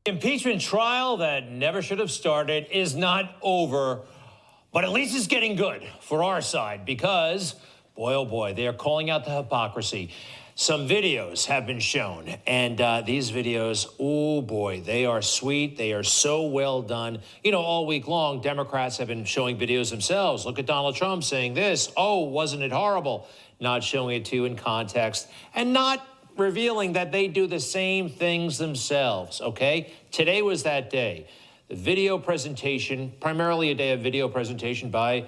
Impeachment trial that never should have started is not over, but at least it's getting good for our side because, boy, oh boy, they are calling out the hypocrisy. Some videos have been shown, and these videos, oh boy, they are sweet. They are so well done. You know, all week long, Democrats have been showing videos themselves. Look at Donald Trump saying this. Oh, wasn't it horrible? Not showing it to you in context and not revealing that they do the same things themselves, okay? Today was that day. The video presentation, primarily a day of video presentation by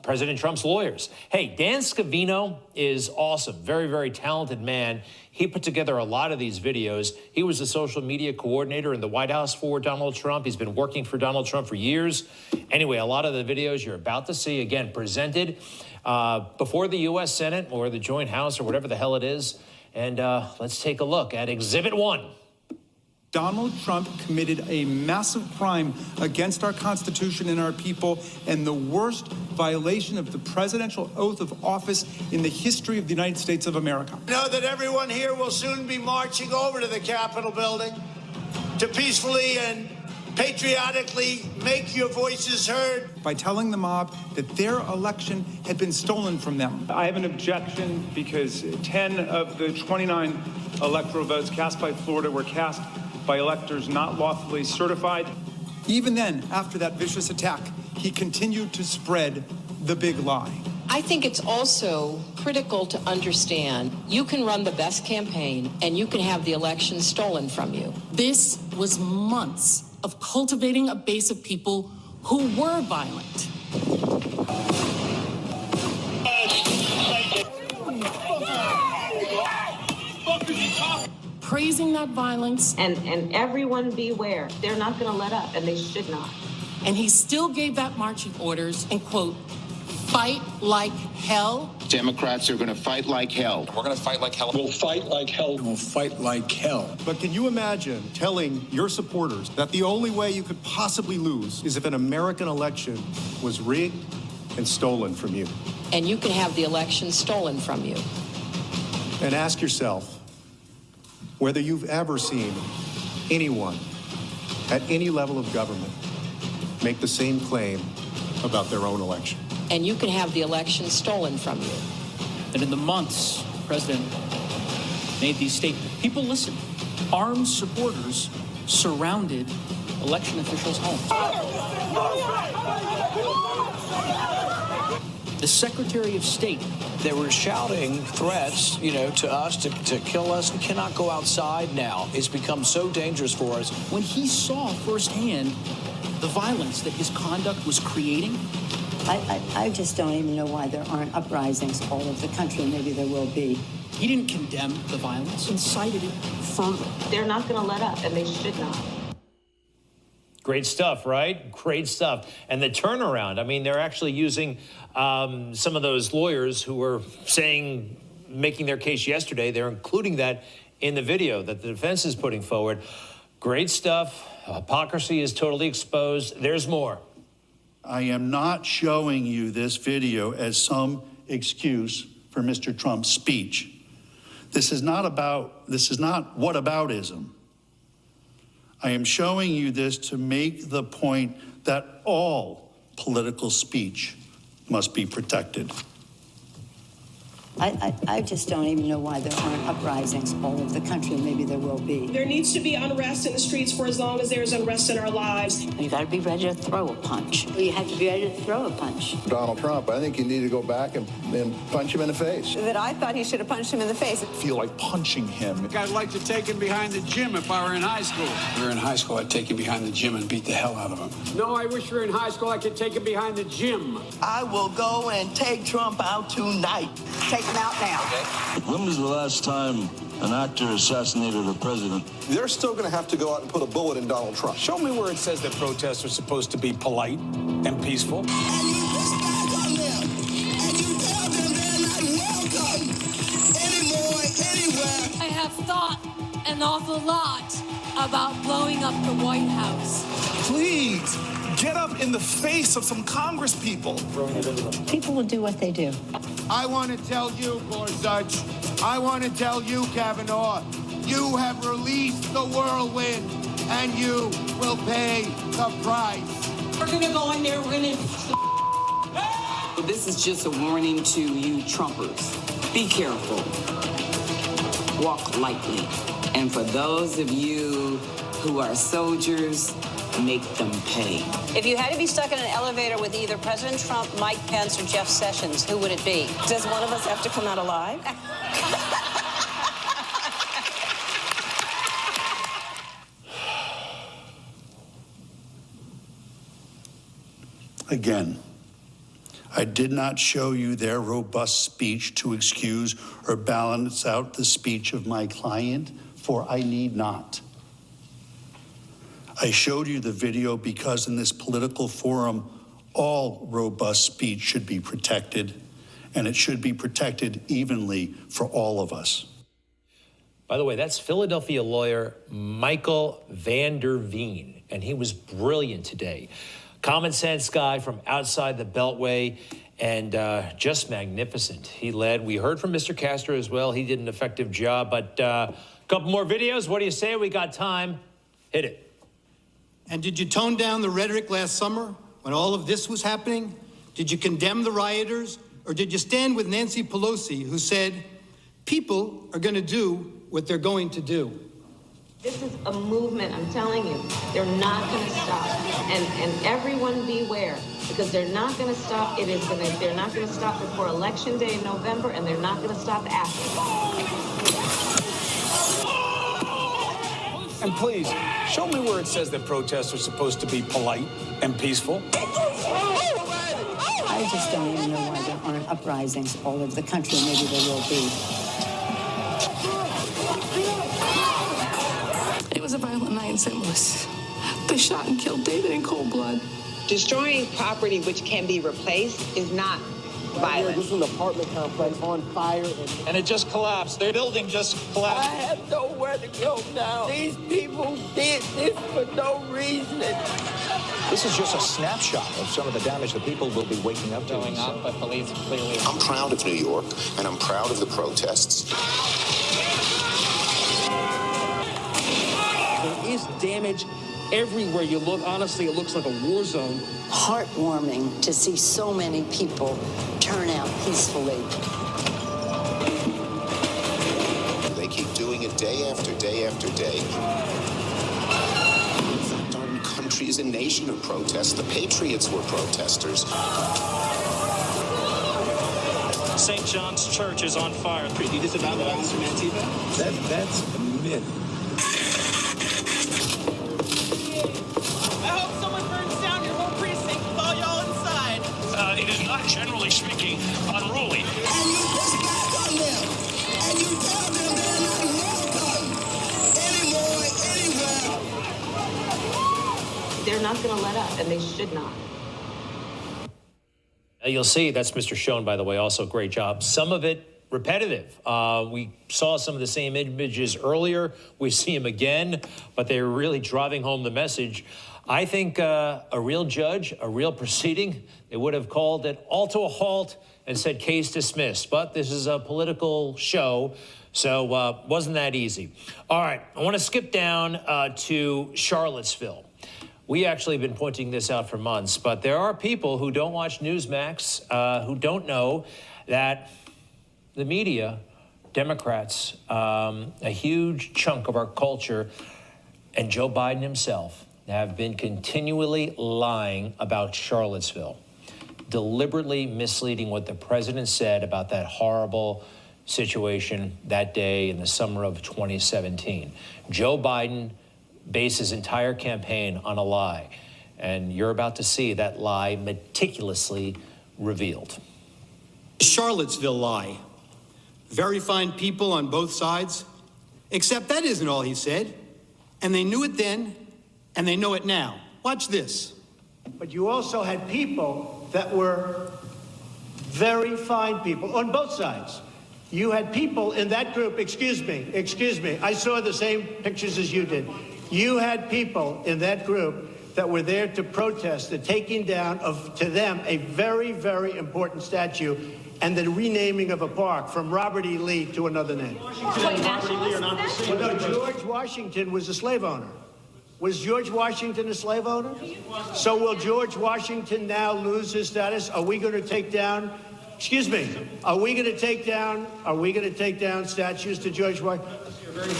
President Trump's lawyers. Hey, Dan Scavino is awesome, very, very talented man. He put together a lot of these videos. He was the social media coordinator in the White House for Donald Trump. He's been working for Donald Trump for years. Anyway, a lot of the videos you're about to see, again, presented before the U.S. Senate or the Joint House or whatever the hell it is. And let's take a look at Exhibit 1. Donald Trump committed a massive crime against our Constitution and our people, and the worst violation of the presidential oath of office in the history of the United States of America. I know that everyone here will soon be marching over to the Capitol building to peacefully and patriotically make your voices heard. By telling the mob that their election had been stolen from them. I have an objection because 10 of the 29 electoral votes cast by Florida were cast by electors not lawfully certified. Even then, after that vicious attack, he continued to spread the big lie. I think it's also critical to understand you can run the best campaign and you can have the election stolen from you. This was months of cultivating a base of people who were violent. Praising that violence. And everyone beware. They're not going to let up, and they should not. And he still gave that marching orders and, quote, fight like hell. Democrats are going to fight like hell. We're going to fight like hell. We'll fight like hell. We'll fight like hell. But can you imagine telling your supporters that the only way you could possibly lose is if an American election was rigged and stolen from you? And you can have the election stolen from you. And ask yourself whether you've ever seen anyone at any level of government make the same claim about their own election. And you can have the election stolen from you. And in the months the President made these statements, people listened. Armed supporters surrounded election officials' homes. The Secretary of State. They were shouting threats, to us to kill us. We cannot go outside now. It's become so dangerous for us. When he saw firsthand the violence that his conduct was creating, I just don't even know why there aren't uprisings all over the country. Maybe there will be. He didn't condemn the violence, incited it further. They're not going to let up, and they should not. Great stuff, right? Great stuff. And the turnaround, I mean, they're actually using some of those lawyers who were making their case yesterday. They're including that in the video that the defense is putting forward. Great stuff. Hypocrisy is totally exposed. There's more. I am not showing you this video as some excuse for Mr. Trump's speech. This is not whataboutism. I am showing you this to make the point that all political speech must be protected. I just don't even know why there aren't uprisings all over the country. Maybe there will be. There needs to be unrest in the streets for as long as there's unrest in our lives. You got to be ready to throw a punch. You have to be ready to throw a punch. Donald Trump, I think you need to go back and punch him in the face. That I thought he should have punched him in the face. I feel like punching him. I'd like to take him behind the gym if I were in high school. If we were in high school, I'd take him behind the gym and beat the hell out of him. No, I wish we were in high school. I could take him behind the gym. I will go and take Trump out tonight. Take him out now. Okay. When was the last time an actor assassinated a president? They're still going to have to go out and put a bullet in Donald Trump. Show me where it says that protests are supposed to be polite and peaceful. And you push back on them, and you tell them they're not welcome anymore, anywhere. I have thought an awful lot about blowing up the White House. Please, get up in the face of some Congress people. People will do what they do. I want to tell you, Gorsuch, I want to tell you, Kavanaugh, you have released the whirlwind. and you will pay the price. We're going to go in there, we're going to impeach the This is just a warning to you Trumpers. Be careful. Walk lightly. And for those of you who are soldiers, make them pay. If you had to be stuck in an elevator with either President Trump, Mike Pence, or Jeff Sessions, who would it be? Does one of us have to come out alive? Again, I did not show you their robust speech to excuse or balance out the speech of my client, for I need not. I showed you the video because in this political forum, all robust speech should be protected, and it should be protected evenly for all of us. By the way, that's Philadelphia lawyer Michael Van der Veen, and he was brilliant today. Common sense guy from outside the Beltway, and just magnificent. He led. We heard from Mr. Castro as well. He did an effective job, but a couple more videos. What do you say? We got time. Hit it. And did you tone down the rhetoric last summer when all of this was happening? Did you condemn the rioters? Or did you stand with Nancy Pelosi, who said, people are going to do what they're going to do? This is a movement, I'm telling you. They're not going to stop. And everyone beware, because they're not going to stop. They're not going to stop before Election Day in November, and they're not going to stop after. And please, show me where it says that protests are supposed to be polite and peaceful. I just don't even know why there aren't uprisings all over the country. Maybe there will be. It was a violent night in St. Louis. They shot and killed David in cold blood. Destroying property which can be replaced is not violence. This is an apartment complex on fire. And it just collapsed. Their building just collapsed. I have nowhere to go now. These people did this for no reason. This is just a snapshot of some of the damage that people will be waking up to. Going up, but police clearly... I'm proud of New York, and I'm proud of the protests. There is damage everywhere you look. Honestly, it looks like a war zone. Heartwarming to see so many people turn out peacefully. They keep doing it day after day after day. In fact, our country is a nation of protests. The Patriots were protesters. St. John's Church is on fire. Do you disavow the violence from Antifa? That's a myth. I hope someone burns down your whole precinct with all y'all inside. It is not, generally speaking, unruly. And you push back on them. And you tell them they're not welcome anymore, anywhere. They're not going to let up, and they should not. You'll see, that's Mr. Schoen, by the way, also great job. Some of it repetitive. We saw some of the same images earlier. We see them again, but they're really driving home the message. I think a real judge, a real proceeding, they would have called it all to a halt and said case dismissed. But this is a political show, so wasn't that easy. All right, I want to skip down to Charlottesville. We actually have been pointing this out for months, but there are people who don't watch NewsMax who don't know that the media, Democrats, a huge chunk of our culture, and Joe Biden himself have been continually lying about Charlottesville, deliberately misleading what the president said about that horrible situation that day in the summer of 2017. Joe Biden based his entire campaign on a lie, and you're about to see that lie meticulously revealed. Charlottesville lie. Very fine people on both sides. Except that isn't all he said. And they knew it then, and they know it now. Watch this. But you also had people that were very fine people on both sides. You had people in that group, excuse me, I saw the same pictures as you did. You had people in that group that were there to protest the taking down of, to them, a very, very important statue and the renaming of a park from Robert E. Lee to another name. Wait, Robert E. Lee are not the same. Well, no, George Washington was a slave owner. Was George Washington a slave owner? So will George Washington now lose his status? Are we going to take down, are we going to take down statues to George Washington?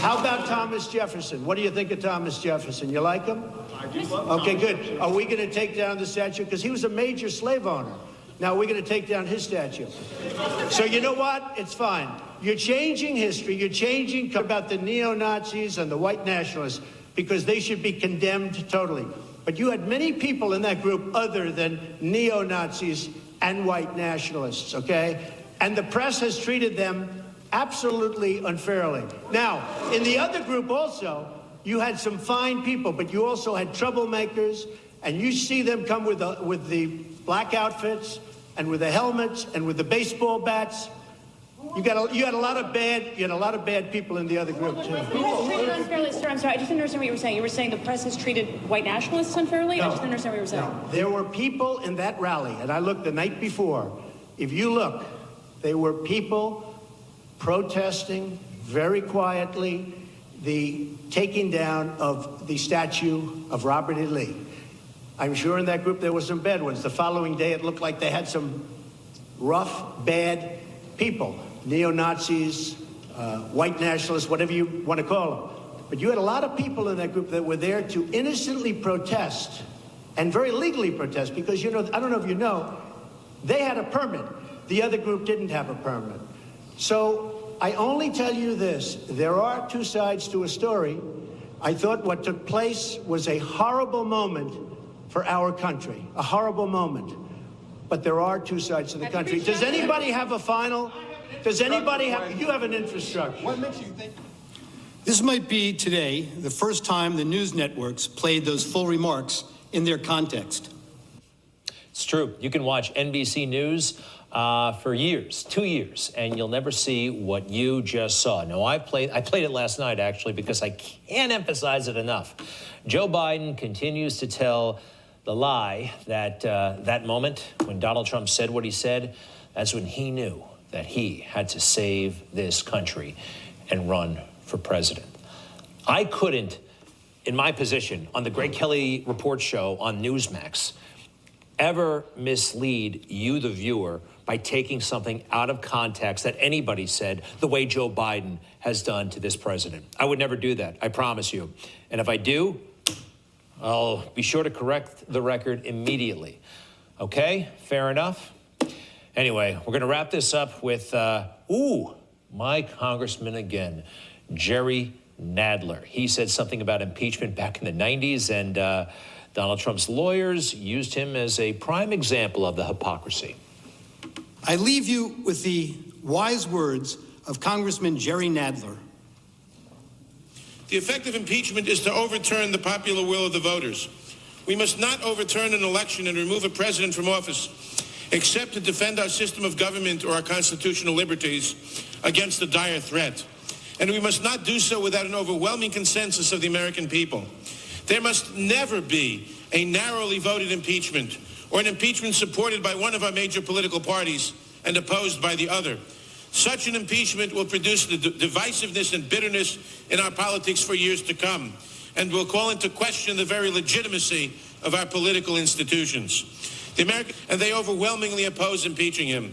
How about Thomas Jefferson? What do you think of Thomas Jefferson? You like him? Okay, good. Are we going to take down the statue? Because he was a major slave owner. Now we're going to take down his statue. So you know what? It's fine. You're changing history. You're changing about the neo-Nazis and the white nationalists because they should be condemned totally. But you had many people in that group other than neo-Nazis and white nationalists, okay? And the press has treated them absolutely unfairly. Now, in the other group also, you had some fine people, but you also had troublemakers, and you see them come with the black outfits and with the helmets and with the baseball bats. You had a lot of bad people in the other group too. Unfairly, sir. I'm sorry. I just didn't understand what you were saying. You were saying the press has treated white nationalists unfairly. No, I just didn't understand what you were saying. No. There were people in that rally, and I looked the night before. If you look, there were people protesting very quietly the taking down of the statue of Robert E. Lee. I'm sure in that group there were some bad ones. The following day, it looked like they had some rough, bad people, neo-Nazis, white nationalists, whatever you want to call them. But you had a lot of people in that group that were there to innocently protest and very legally protest because, you know, I don't know if you know, they had a permit. The other group didn't have a permit. So I only tell you this, there are two sides to a story. I thought what took place was a horrible moment for our country, a horrible moment. But there are two sides to the country. Does anybody have a final? Does anybody have, you have an infrastructure. What makes you think? This might be today the first time the news networks played those full remarks in their context. It's true. You can watch NBC News for years, 2 years, and you'll never see what you just saw. Now, I played it last night, actually, because I can't emphasize it enough. Joe Biden continues to tell the lie that that moment when Donald Trump said what he said, that's when he knew that he had to save this country and run for president. I couldn't, in my position on the Greg Kelly Report Show on NewsMax, ever mislead you, the viewer, by taking something out of context that anybody said the way Joe Biden has done to this president. I would never do that, I promise you. And if I do, I'll be sure to correct the record immediately. Okay, fair enough? Anyway, we're gonna wrap this up with, my congressman again, Jerry Nadler. He said something about impeachment back in the 90s, and Donald Trump's lawyers used him as a prime example of the hypocrisy. I leave you with the wise words of Congressman Jerry Nadler. The effect of impeachment is to overturn the popular will of the voters. We must not overturn an election and remove a president from office, except to defend our system of government or our constitutional liberties against a dire threat. And we must not do so without an overwhelming consensus of the American people. There must never be a narrowly voted impeachment or an impeachment supported by one of our major political parties and opposed by the other. Such an impeachment will produce the divisiveness and bitterness in our politics for years to come and will call into question the very legitimacy of our political institutions. And they overwhelmingly oppose impeaching him.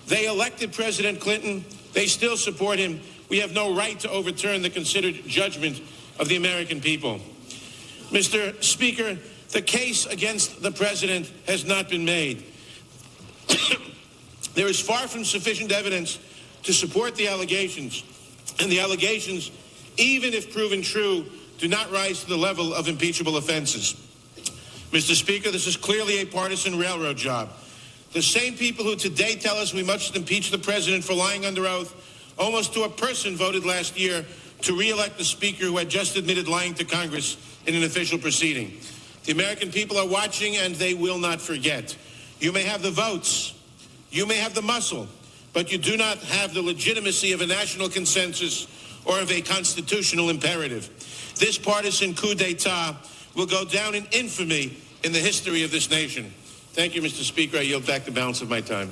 They elected President Clinton. They still support him. We have no right to overturn the considered judgment of the American people. Mr. Speaker, the case against the president has not been made. There is far from sufficient evidence to support the allegations, and the allegations, even if proven true, do not rise to the level of impeachable offenses. Mr. Speaker, this is clearly a partisan railroad job. The same people who today tell us we must impeach the president for lying under oath almost to a person voted last year to re-elect the speaker who had just admitted lying to Congress in an official proceeding. The American people are watching, and they will not forget. You may have the votes, you may have the muscle, but you do not have the legitimacy of a national consensus or of a constitutional imperative. This partisan coup d'etat will go down in infamy in the history of this nation. Thank you, Mr. Speaker. I yield back the balance of my time.